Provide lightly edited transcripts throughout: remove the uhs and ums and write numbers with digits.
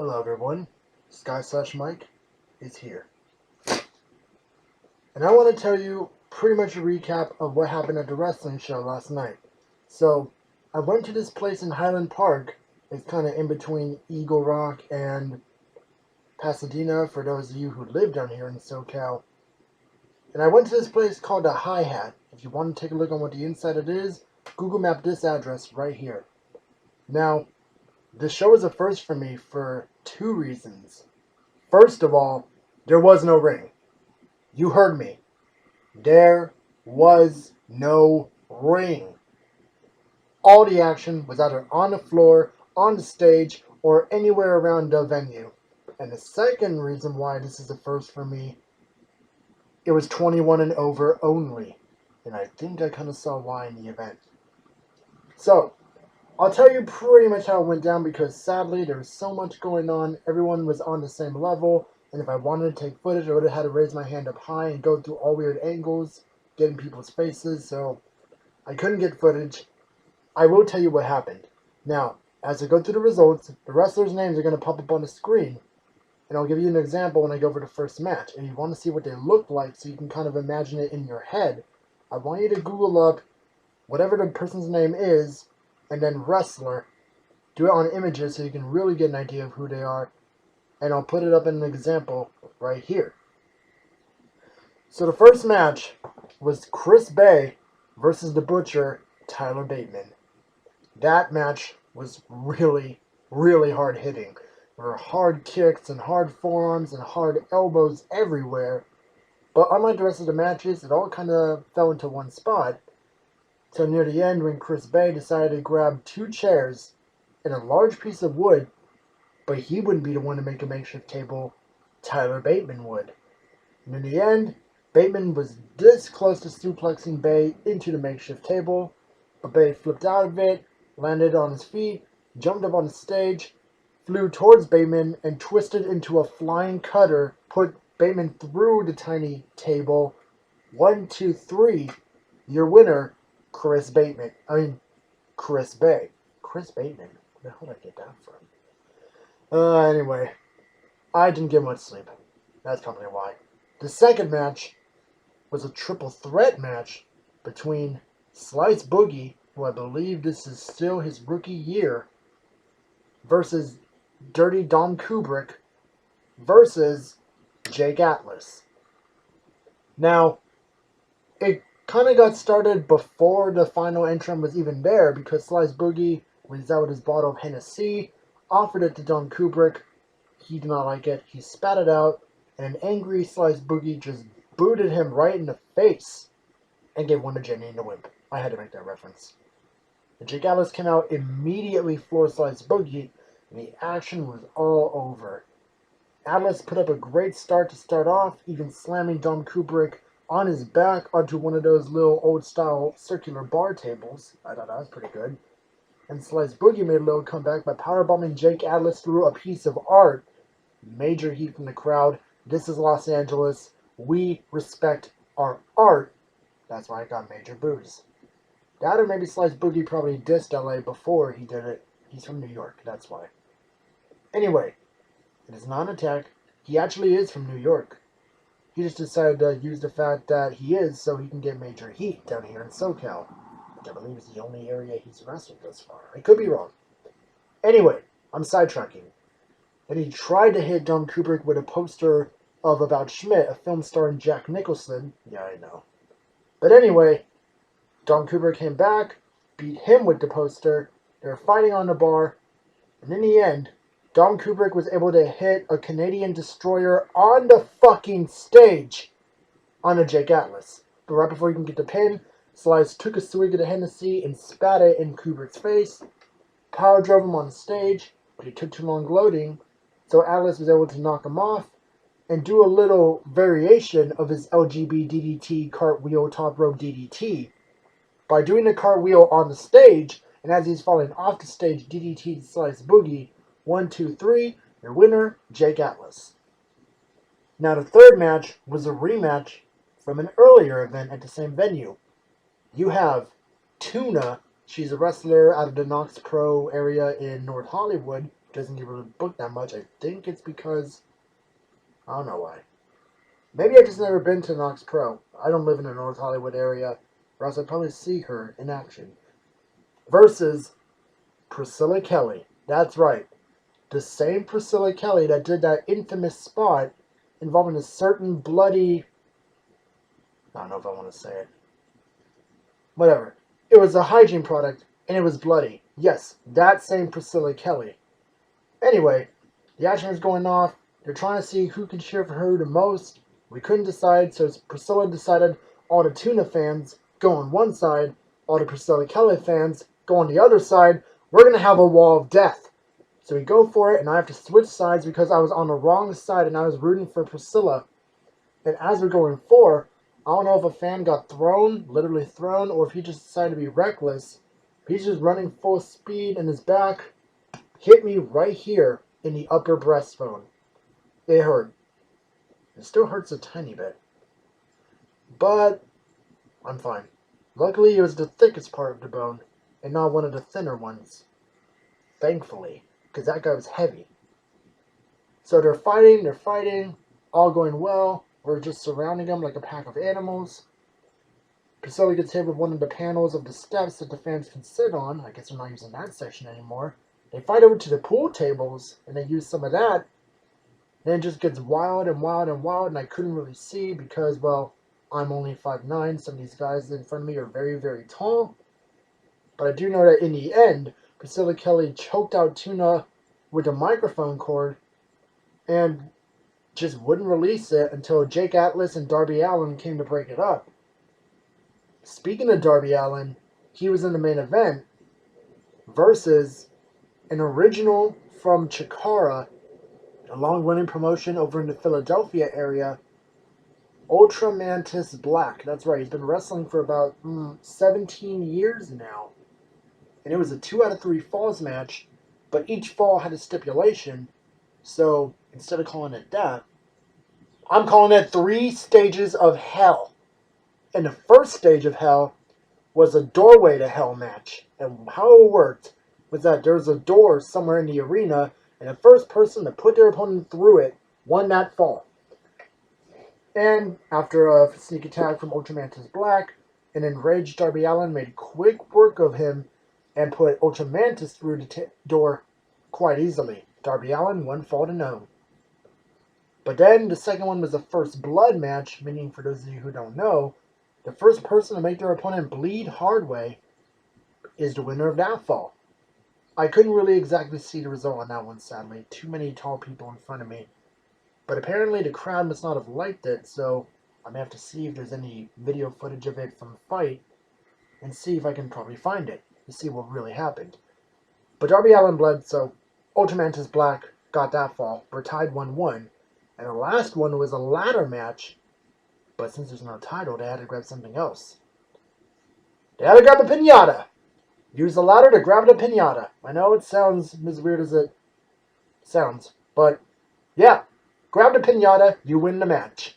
Hello everyone, Sky/Mike is here. And I want to tell you pretty much a recap of what happened at the wrestling show last night. So, I went to this place in Highland Park. It's kind of in between Eagle Rock and Pasadena for those of you who live down here in SoCal. And I went to this place called the Hi Hat. If you want to take a look on what the inside it is, Google map this address right here. Now, the show is a first for me for two reasons. First of all, there was no ring. You heard me. There was no ring. All the action was either on the floor, on the stage, or anywhere around the venue. And the second reason why this is a first for me, it was 21 and over only. And I think I kind of saw why in the event. So, I'll tell you pretty much how it went down because sadly there was so much going on. Everyone was on the same level. And if I wanted to take footage, I would have had to raise my hand up high and go through all weird angles, get in people's faces, so I couldn't get footage. I will tell you what happened. Now, as I go through the results, the wrestlers' names are going to pop up on the screen. And I'll give you an example when I go over the first match. And you want to see what they look like so you can kind of imagine it in your head. I want you to Google up whatever the person's name is, and then wrestler. Do it on images so you can really get an idea of who they are. And I'll put it up in an example right here. So the first match was Chris Bay versus the Butcher, Tyler Bateman. That match was really, really hard hitting. There were hard kicks and hard forearms and hard elbows everywhere. But unlike the rest of the matches, it all kind of fell into one spot. Till near the end when Chris Bay decided to grab two chairs and a large piece of wood. But he wouldn't be the one to make a makeshift table. Tyler Bateman would. And in the end, Bateman was this close to suplexing Bay into the makeshift table. But Bay flipped out of it, landed on his feet, jumped up on the stage, flew towards Bateman, and twisted into a flying cutter, put Bateman through the tiny table. 1, 2, 3. Your winner, Chris Bateman. Chris Bay. Chris Bateman. Where the hell did I get that from? Anyway, I didn't get much sleep. That's probably why. The second match was a triple threat match between Slice Boogie, who I believe this is still his rookie year, versus Dirty Dom Kubrick versus Jake Atlas. Now, it kind of got started before the final entrant was even there because Slice Boogie was out with his bottle of Hennessy, offered it to Don Kubrick. He did not like it. He spat it out, and an angry Slice Boogie just booted him right in the face and gave one to Jenny and the Wimp. I had to make that reference. And Jake Atlas came out immediately floor Slice Boogie, and the action was all over. Atlas put up a great start to start off, even slamming Don Kubrick on his back onto one of those little old-style circular bar tables. I thought that was pretty good. And Slice Boogie made a little comeback by powerbombing Jake Atlas through a piece of art. Major heat from the crowd. This is Los Angeles. We respect our art. That's why I got major boos. That or maybe Slice Boogie probably dissed LA before he did it. He's from New York, that's why. Anyway, it is not an attack. He actually is from New York. He just decided to use the fact that he is so he can get major heat down here in SoCal. Which I believe is the only area he's wrestled thus far. I could be wrong. Anyway, I'm sidetracking. And he tried to hit Don Kubrick with a poster of About Schmidt, a film starring Jack Nicholson. Yeah, I know. But anyway, Don Kubrick came back, beat him with the poster. They were fighting on the bar. And in the end, Don Kubrick was able to hit a Canadian destroyer on the fucking stage on a Jake Atlas. But right before he can get the pin, Slice took a swig of the Hennessy and spat it in Kubrick's face. Power drove him on the stage, but he took too long loading, so Atlas was able to knock him off and do a little variation of his LGB DDT cartwheel top rope DDT. By doing the cartwheel on the stage, and as he's falling off the stage, DDT Slice Boogie. 1, 2, 3, your winner, Jake Atlas. Now the third match was a rematch from an earlier event at the same venue. You have Tuna. She's a wrestler out of the Knox Pro area in North Hollywood doesn't get really booked that much. I think it's because, I don't know why. Maybe I've just never been to Knox Pro. I don't live in the North Hollywood area, or else I'd probably see her in action. Versus Priscilla Kelly. That's right. The same Priscilla Kelly that did that infamous spot involving a certain bloody... I don't know if I want to say it. Whatever. It was a hygiene product, and it was bloody. Yes, that same Priscilla Kelly. Anyway, the action was going off. They're trying to see who can cheer for her the most. We couldn't decide, so Priscilla decided all the Tuna fans go on one side, all the Priscilla Kelly fans go on the other side. We're going to have a wall of death. So we go for it, and I have to switch sides because I was on the wrong side, and I was rooting for Priscilla. And as we're going for, I don't know if a fan got thrown, literally thrown, or if he just decided to be reckless. He's just running full speed, and his back hit me right here in the upper breastbone. It hurt. It still hurts a tiny bit. But I'm fine. Luckily, it was the thickest part of the bone, and not one of the thinner ones. Thankfully, because that guy was heavy. So they're fighting, all going well. We're just surrounding them like a pack of animals. Priscilla gets hit with one of the panels of the steps that the fans can sit on. I guess they're not using that section anymore. They fight over to the pool tables, and they use some of that. Then it just gets wild and wild and wild, and I couldn't really see because, well, I'm only 5'9". Some of these guys in front of me are very, very tall. But I do know that in the end, Priscilla Kelly choked out Tuna with a microphone cord and just wouldn't release it until Jake Atlas and Darby Allin came to break it up. Speaking of Darby Allin, he was in the main event versus an original from Chikara, a long-running promotion over in the Philadelphia area, Ultra Mantis Black. That's right, he's been wrestling for about 17 years now. And it was a 2 out of 3 falls match, but each fall had a stipulation. So instead of calling it that, I'm calling it 3 stages of hell. And the first stage of hell was a doorway to hell match. And how it worked was that there was a door somewhere in the arena, and the first person to put their opponent through it won that fall. And after a sneak attack from Ultra Mantis Black, an enraged Darby Allin made quick work of him and put Ultra Mantis through the door quite easily. Darby Allin, 1 fall to none. But then the second one was a first blood match, meaning for those of you who don't know, the first person to make their opponent bleed hard way is the winner of that fall. I couldn't really exactly see the result on that one, sadly. Too many tall people in front of me. But apparently the crowd must not have liked it, so I may have to see if there's any video footage of it from the fight and see if I can probably find it to see what really happened. But Darby Allin bled, so Ultra Mantis Black got that fall. We're tied 1-1. And the last one was a ladder match, but since there's no title, they had to grab something else. They had to grab a piñata. Use the ladder to grab the piñata. I know it sounds as weird as it sounds, but yeah, grab the piñata, you win the match.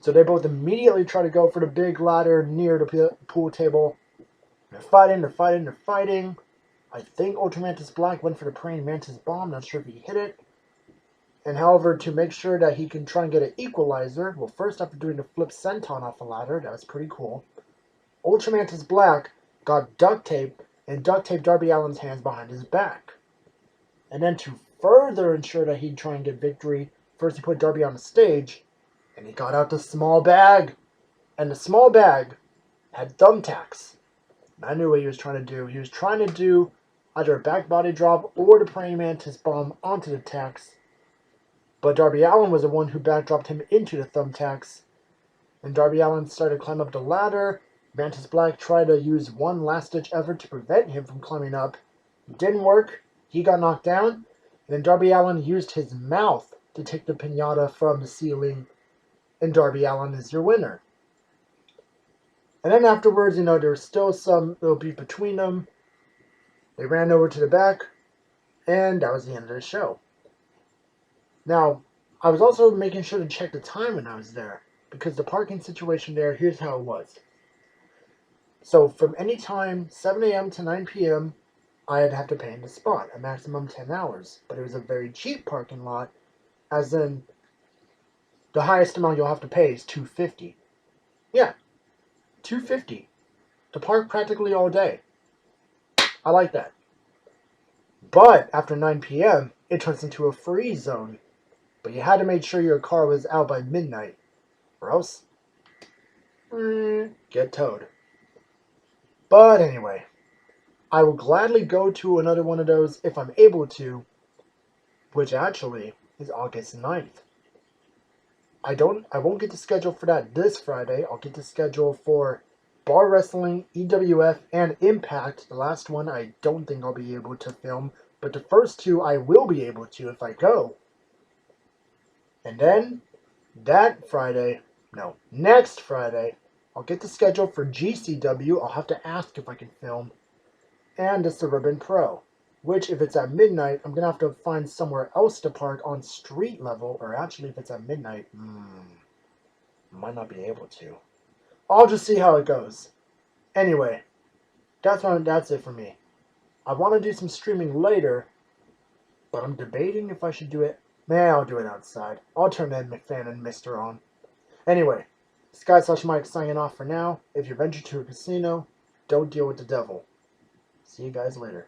So they both immediately try to go for the big ladder near the pool table. They're fighting. I think Ultra Mantis Black went for the praying mantis bomb. Not sure if he hit it. And however, to make sure that he can try and get an equalizer, well, first after doing the flip senton off the ladder, that was pretty cool. Ultra Mantis Black got duct tape and duct taped Darby Allin's hands behind his back. And then to further ensure that he'd try and get victory, first he put Darby on the stage, and he got out the small bag. And the small bag had thumbtacks. And I knew what he was trying to do. He was trying to do either a back body drop or the praying mantis bomb onto the tacks. But Darby Allin was the one who backdropped him into the thumbtacks. And Darby Allin started to climb up the ladder. Mantis Black tried to use one last-ditch effort to prevent him from climbing up. It didn't work. He got knocked down. And then Darby Allin used his mouth to take the piñata from the ceiling. And Darby Allin is your winner. And then afterwards, there was still some little beef between them. They ran over to the back. And that was the end of the show. Now, I was also making sure to check the time when I was there, because the parking situation there, here's how it was. So from any time, 7 a.m. to 9 p.m., I'd have to pay in the spot, a maximum 10 hours. But it was a very cheap parking lot, as in the highest amount you'll have to pay is $250. Yeah, $250 to park practically all day. I like that. But after 9 p.m., it turns into a free zone. But you had to make sure your car was out by midnight, or else get towed. But anyway, I will gladly go to another one of those if I'm able to, which actually is August 9th. I won't get the schedule for that this Friday. I'll get the schedule for Bar Wrestling, EWF, and Impact. The last one I don't think I'll be able to film, but the first two I will be able to if I go. And then next Friday, I'll get the schedule for GCW. I'll have to ask if I can film, and the Suburban Pro, which if it's at midnight, I'm going to have to find somewhere else to park on street level, or actually if it's at midnight, might not be able to. I'll just see how it goes. Anyway, that's it for me. I want to do some streaming later, but I'm debating if I should do it. I'll do it outside. I'll turn Ed McFan and Mister on. Anyway, Sky/Mike signing off for now. If you venture to a casino, don't deal with the devil. See you guys later.